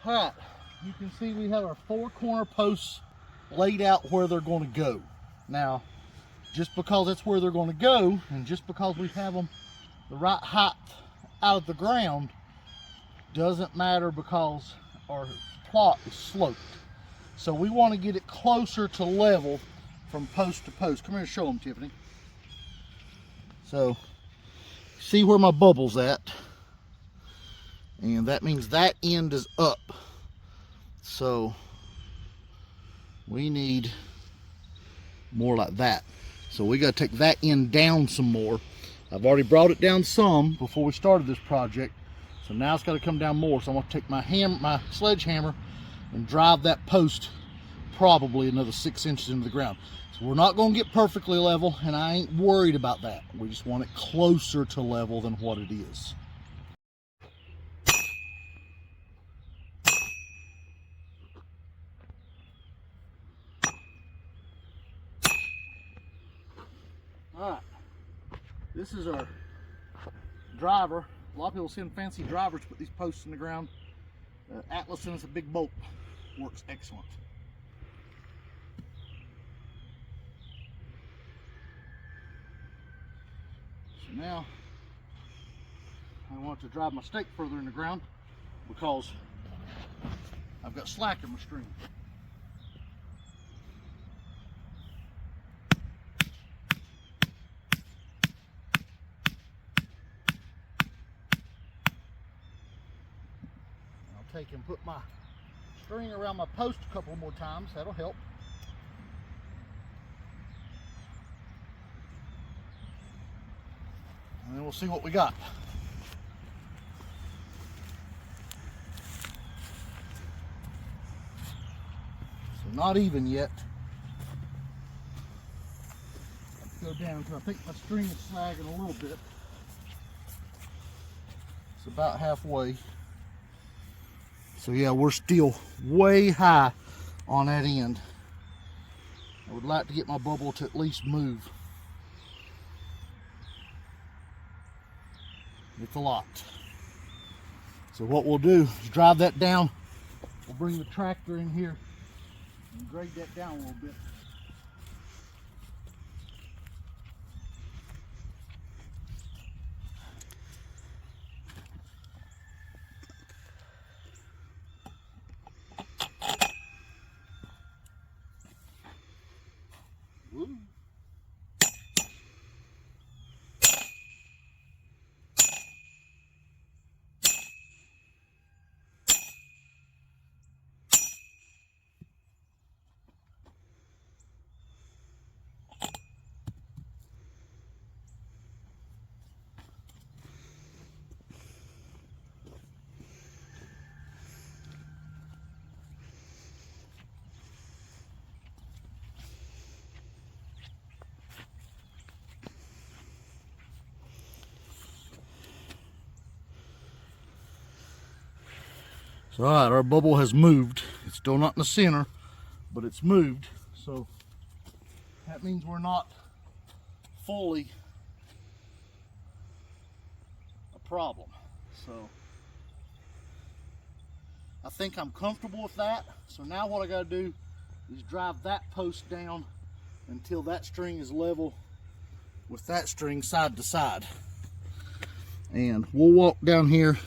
All right, you can see we have our 4 corner posts laid out where they're going to go. Now, just because that's where they're going to go, and just because we have them the right height out of the ground, doesn't matter because our plot is sloped. So we want to get it closer to level from post to post. Come here and show them, Tiffany. So, see where my bubble's at? And that means that end is up. So, we need more like that. So we got to take that end down some more. I've already brought it down some before we started this project. So now it's got to come down more. So I'm going to take my sledgehammer and drive that post probably another 6 inches into the ground. So we're not going to get perfectly level, and I ain't worried about that. We just want it closer to level than what it is. All right, this is our driver. A lot of people send fancy drivers to put these posts in the ground. Atlas sends us a big bolt. Works excellent. So now I want to drive my stake further in the ground because I've got slack in my string. I'll take and put my string around my post a couple more times. That'll help. And then we'll see what we got. So not even yet. Let's go down because I think my string is sagging a little bit. It's about halfway. So yeah, we're still way high on that end. I would like to get my bubble to at least move. It's a lot. So what we'll do is drive that down. We'll bring the tractor in here and grade that down a little bit. Woo. So, all right, our bubble has moved. It's still not in the center, but it's moved. So that means we're not fully a problem. So I think I'm comfortable with that. So now what I got to do is drive that post down until that string is level with that string side to side. And we'll walk down here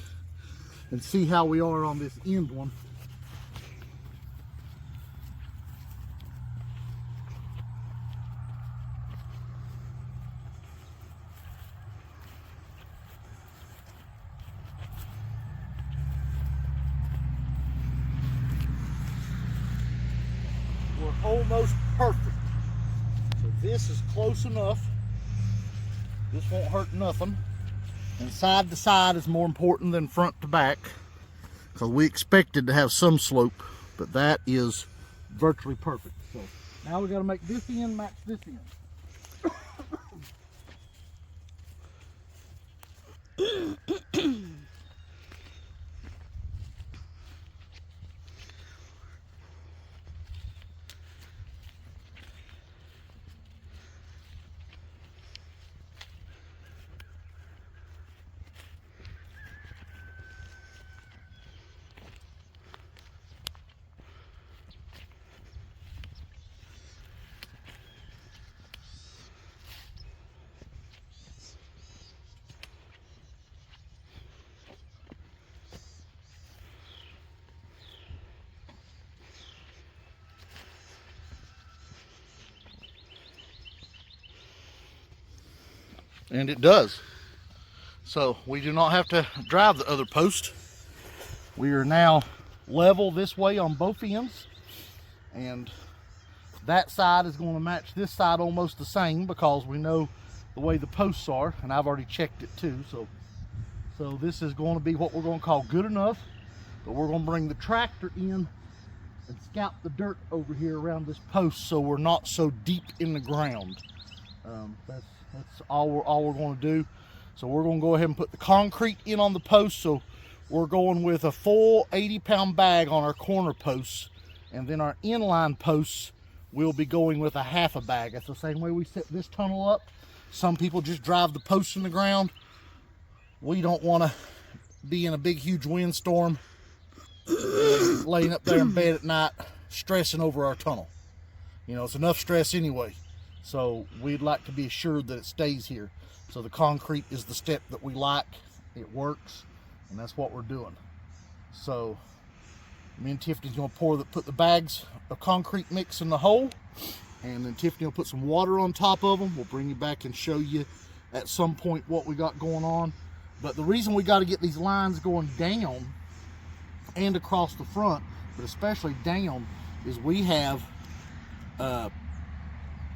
and see how we are on this end one. We're almost perfect. So this is close enough. This won't hurt nothing. And side to side is more important than front to back, because we expected to have some slope, but that is virtually perfect. So now we got to make this end match this end. And it does. So we do not have to drive the other post. We are now level this way on both ends, and that side is going to match this side almost the same because we know the way the posts are, and I've already checked it too. So this is going to be what we're going to call good enough, but we're going to bring the tractor in and scout the dirt over here around this post so we're not so deep in the ground. That's all we're going to do. So we're going to go ahead and put the concrete in on the post. So we're going with a full 80-pound bag on our corner posts, and then our inline posts we'll be going with a half a bag. That's the same way we set this tunnel up. Some people just drive the posts in the ground. We don't want to be in a big huge windstorm laying up there in bed at night stressing over our tunnel. You know, it's enough stress anyway. So we'd like to be assured that it stays here. So the concrete is the step that we like. It works, and that's what we're doing. So me and Tiffany's gonna put the bags of concrete mix in the hole, and then Tiffany will put some water on top of them. We'll bring you back and show you at some point what we got going on. But the reason we got to get these lines going down and across the front, but especially down, is we have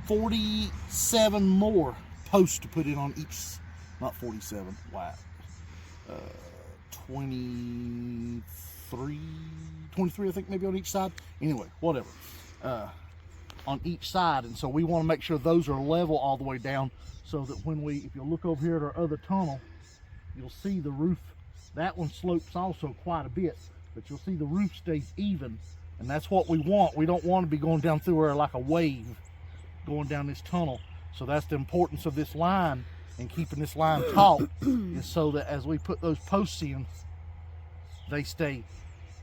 47 more posts to put in on each, not 47, wow, 23 I think maybe on each side. Anyway, whatever, on each side. And so we want to make sure those are level all the way down, so that if you look over here at our other tunnel, you'll see the roof. That one slopes also quite a bit, but you'll see the roof stays even, and that's what we want. We don't want to be going down through there like a wave going down this tunnel. So that's the importance of this line and keeping this line taut, is so that as we put those posts in, they stay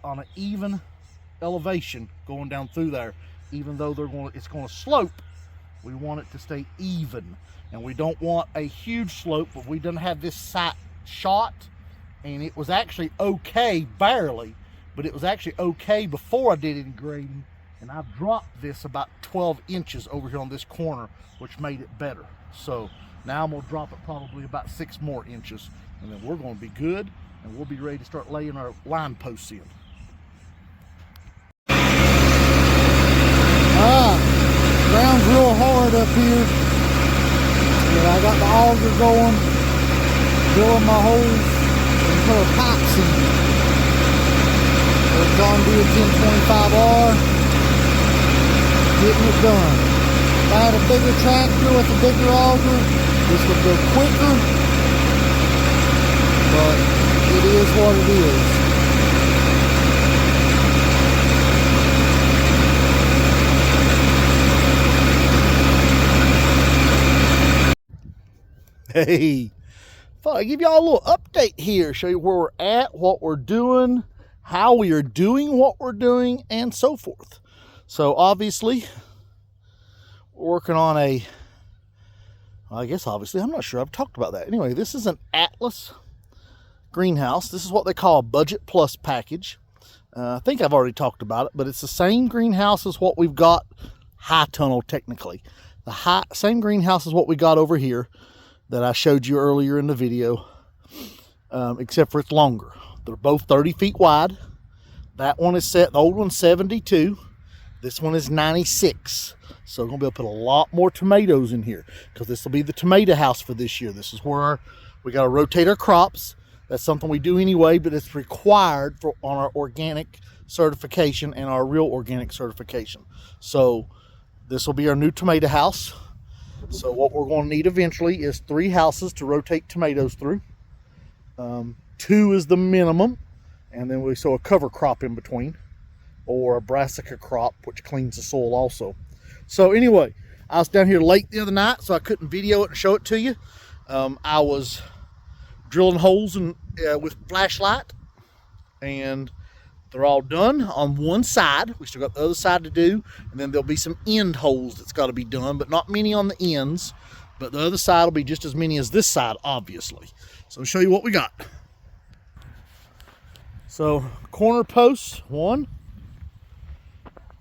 on an even elevation going down through there. Even though it's going to slope, we want it to stay even, and we don't want a huge slope. But we done have this site shot, and it was actually okay, barely, but it was actually okay before I did any grading, and I've dropped this about 12 inches over here on this corner, which made it better. So now I'm going to drop it probably about 6 more inches, and then we're going to be good, and we'll be ready to start laying our line posts in. Ground's real hard up here, but I got the auger going, drilling my holes, and put a pipes in. So John Deere 1025R, getting it done. If I had a bigger tractor with a bigger auger, this would go quicker, but it is what it is. Hey, thought I'd give y'all a little update here, show you where we're at, what we're doing, how we are doing what we're doing, and so forth. So obviously, we're working on I'm not sure I've talked about that. Anyway, this is an Atlas greenhouse. This is what they call a Budget Plus package. I think I've already talked about it, but it's the same greenhouse as what we've got, high tunnel technically. The same greenhouse as what we got over here that I showed you earlier in the video, except for it's longer. They're both 30 feet wide. That one is set, the old one's 72. This one is 96. So we're gonna be able to put a lot more tomatoes in here, because this will be the tomato house for this year. This is where we gotta rotate our crops. That's something we do anyway, but it's required on our organic certification and our real organic certification. So this will be our new tomato house. So what we're going to need eventually is 3 houses to rotate tomatoes through. 2 is the minimum, and then we sow a cover crop in between, or a brassica crop, which cleans the soil also. So anyway, I was down here late the other night, so I couldn't video it and show it to you. I was drilling holes with flashlight, and they're all done on one side. We still got the other side to do, and then there'll be some end holes that's got to be done, but not many on the ends. But the other side will be just as many as this side, obviously. So I'll show you what we got. So corner posts, 1,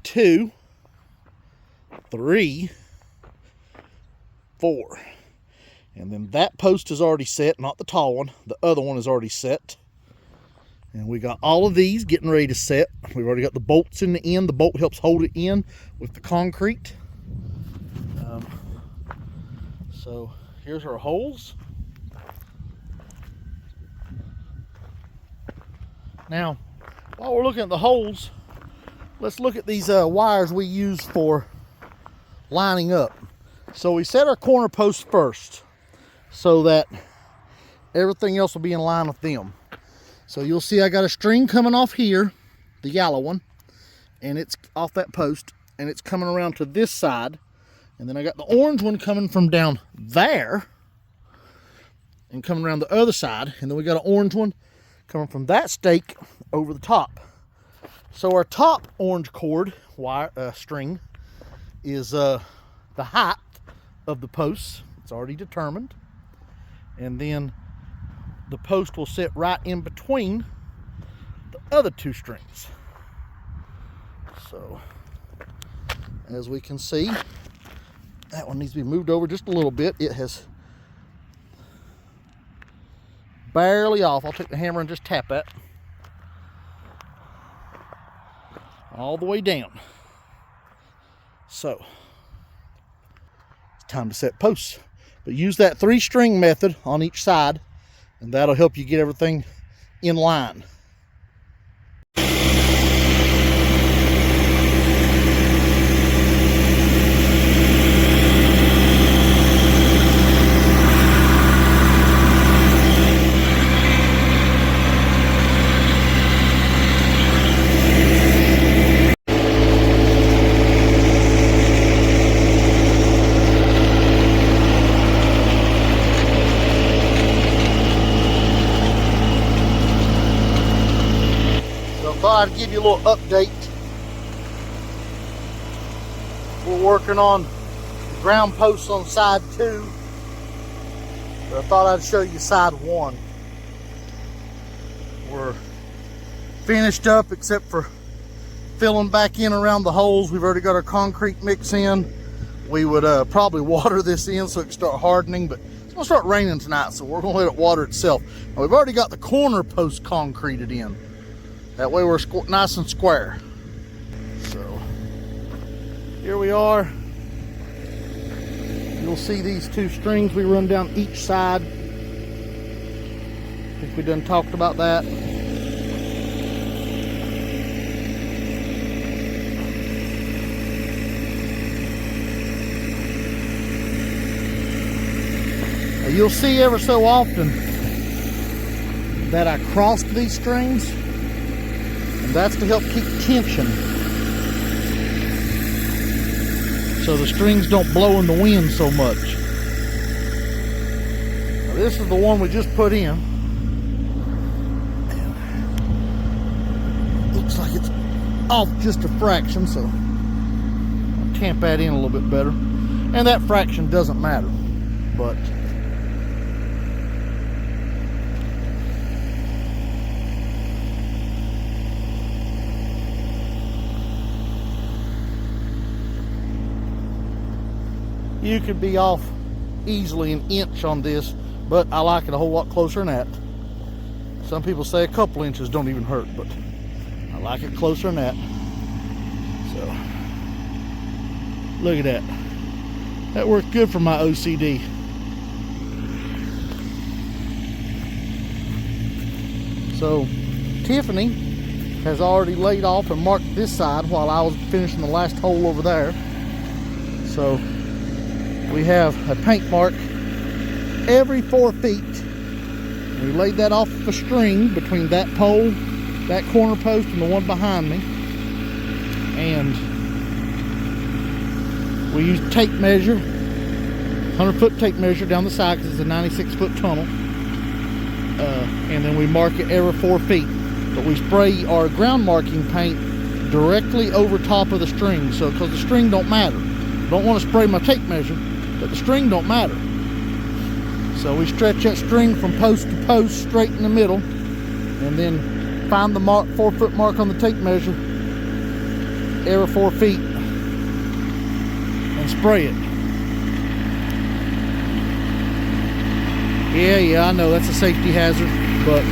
2, 3, 4. And then that post is already set, not the tall one. The other one is already set. And we got all of these getting ready to set. We've already got the bolts in the end. The bolt helps hold it in with the concrete. So here's our holes. Now, while we're looking at the holes, let's look at these wires we use for lining up. So we set our corner posts first so that everything else will be in line with them. So you'll see I got a string coming off here, the yellow one, and it's off that post, and it's coming around to this side. And then I got the orange one coming from down there and coming around the other side. And then we got an orange one coming from that stake over the top. So our top orange cord wire string is the height of the posts. It's already determined. And then the post will sit right in between the other two strings. So as we can see, that one needs to be moved over just a little bit. It has barely off. I'll take the hammer and just tap that all the way down. So it's time to set posts, but use that 3-string method on each side, and that'll help you get everything in line. I'd give you a little update. We're working on the ground posts on side 2, but I thought I'd show you side 1. We're finished up except for filling back in around the holes. We've already got our concrete mix in. We would probably water this in so it can start hardening, but it's gonna start raining tonight, so we're gonna let it water itself. Now, we've already got the corner post concreted in. That way we're nice and square. So here we are. You'll see these 2 strings we run down each side. I think we done talked about that. You'll see ever so often that I crossed these strings. And that's to help keep tension, so the strings don't blow in the wind so much. Now, this is the one we just put in. Looks like it's off just a fraction, so I'll tamp that in a little bit better. And that fraction doesn't matter, but you could be off easily an inch on this, but I like it a whole lot closer than that. Some people say a couple inches don't even hurt, but I like it closer than that. So, look at that. That worked good for my OCD. So, Tiffany has already laid off and marked this side while I was finishing the last hole over there. So, we have a paint mark every 4 feet. We laid that off of a string between that pole, that corner post, and the one behind me. And we use tape measure, 100-foot tape measure down the side because it's a 96-foot tunnel. And then we mark it every 4 feet. But we spray our ground marking paint directly over top of the string, so because the string don't matter. Don't want to spray my tape measure, but the string don't matter. So we stretch that string from post to post straight in the middle, and then find the 4-foot mark on the tape measure every 4 feet and spray it. Yeah, I know that's a safety hazard, but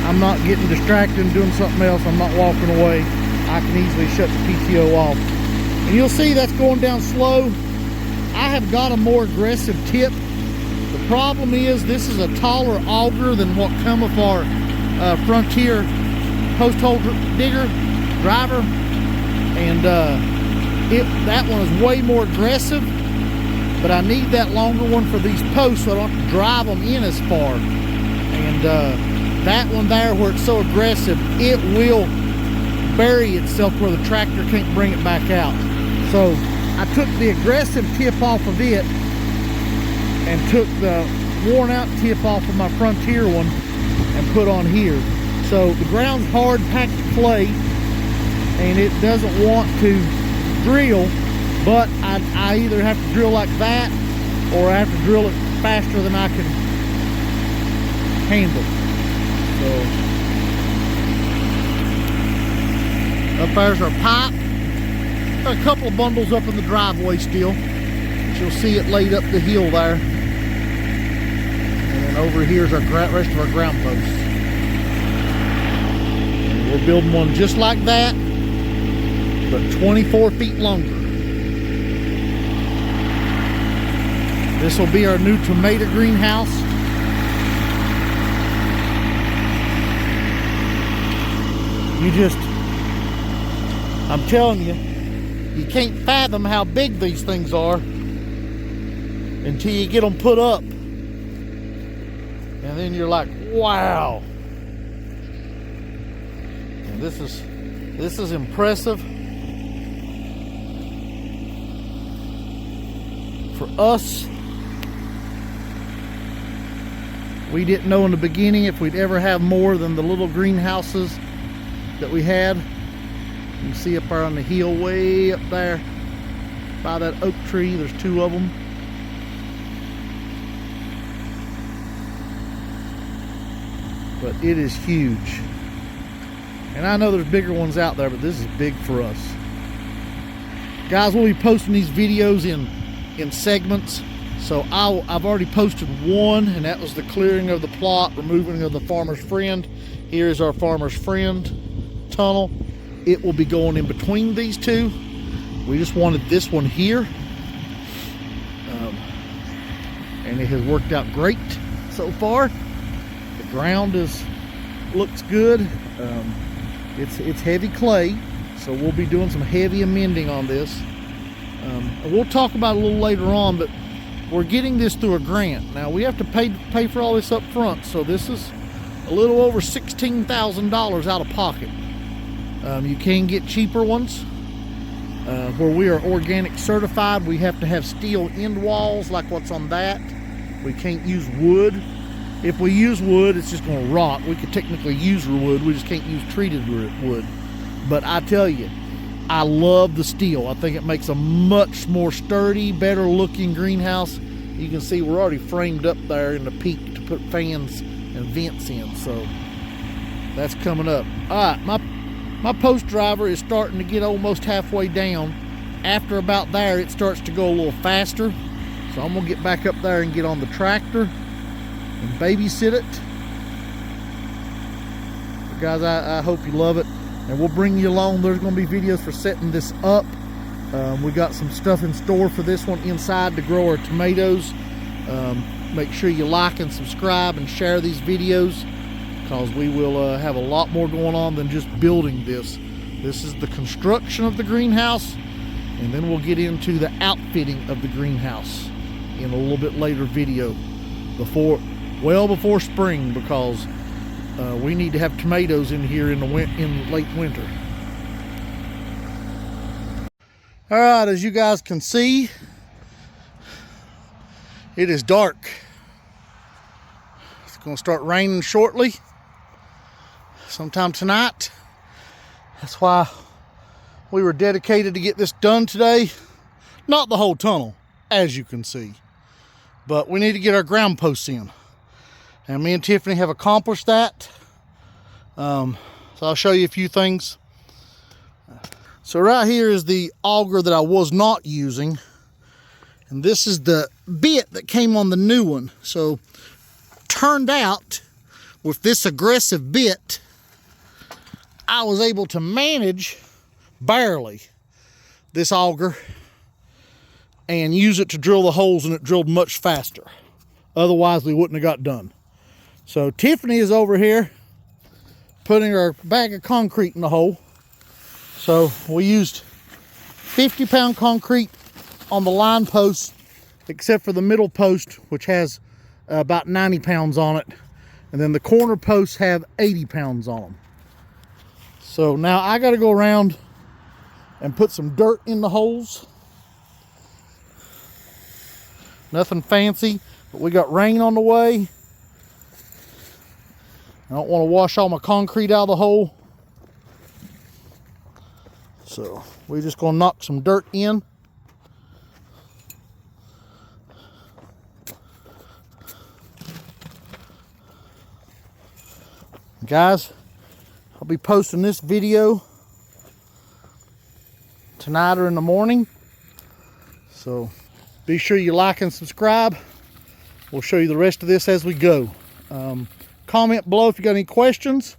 I'm not getting distracted and doing something else. I'm not walking away. I can easily shut the PTO off. And you'll see that's going down slow. I have got a more aggressive tip. The problem is this is a taller auger than what come with our Frontier post hole digger driver, and that one is way more aggressive, but I need that longer one for these posts so I don't have to drive them in as far. And that one there, where it's so aggressive, it will bury itself where the tractor can't bring it back out. So I took the aggressive tip off of it and took the worn out tip off of my Frontier one and put on here. So the ground's hard packed clay and it doesn't want to drill, but I either have to drill like that or I have to drill it faster than I can handle. So up there's our pipe. Got a couple of bundles up in the driveway still. You'll see it laid up the hill there. And then over here is our rest of our ground posts. And we're building one just like that, but 24 feet longer. This will be our new tomato greenhouse. I'm telling you, you can't fathom how big these things are until you get them put up. And then you're like, wow. And this is impressive. For us, we didn't know in the beginning if we'd ever have more than the little greenhouses that we had. You can see up there on the hill, way up there by that oak tree, there's two of them. But it is huge. And I know there's bigger ones out there, but this is big for us. Guys, we'll be posting these videos in segments. So I've already posted one, and that was the clearing of the plot, removing of the Farmer's Friend. Here's our Farmer's Friend tunnel. It will be going in between these two. We just wanted this one here. And it has worked out great so far. The ground looks good. It's heavy clay, so we'll be doing some heavy amending on this. And we'll talk about it a little later on, but we're getting this through a grant. Now we have to pay for all this up front, so this is a little over $16,000 out of pocket. You can get cheaper ones. Where we are organic certified, we have to have steel end walls like what's on that. We can't use wood. If we use wood, it's just going to rot. We could technically use wood, we just can't use treated wood. But I tell you, I love the steel. I think it makes a much more sturdy, better looking greenhouse. You can see we're already framed up there in the peak to put fans and vents in, so that's coming up. All right, my post driver is starting to get almost halfway down. After about there, it starts to go a little faster. So I'm gonna get back up there and get on the tractor and babysit it. But guys, I hope you love it. And we'll bring you along. There's gonna be videos for setting this up. We got some stuff in store for this one inside to grow our tomatoes. Make sure you like and subscribe and share these videos, because we will have a lot more going on than just building this. This is the construction of the greenhouse, and then we'll get into the outfitting of the greenhouse in a little bit later video, well before spring, because we need to have tomatoes in here in late winter. All right, as you guys can see, it is dark. It's going to start raining shortly, sometime tonight. That's why we were dedicated to get this done today. Not the whole tunnel, as you can see, but we need to get our ground posts in, and me and Tiffany have accomplished that. So I'll show you a few things. So right here is the auger that I was not using, and this is the bit that came on the new one. So turned out, with this aggressive bit, I was able to manage, barely, this auger and use it to drill the holes, and it drilled much faster. Otherwise, we wouldn't have got done. So Tiffany is over here putting her bag of concrete in the hole. So we used 50-pound concrete on the line post, except for the middle post, which has about 90 pounds on it. And then the corner posts have 80 pounds on them. So now I got to go around and put some dirt in the holes. Nothing fancy, but we got rain on the way. I don't want to wash all my concrete out of the hole. So we're just going to knock some dirt in. Guys, I'll be posting this video tonight or in the morning. So be sure you like and subscribe. We'll show you the rest of this as we go. Comment below if you got any questions.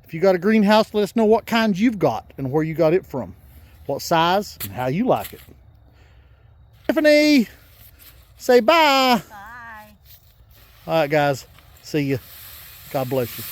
If you got a greenhouse, let us know what kinds you've got and where you got it from, what size and how you like it. Tiffany, say bye. Bye. All right, guys. See you. God bless you.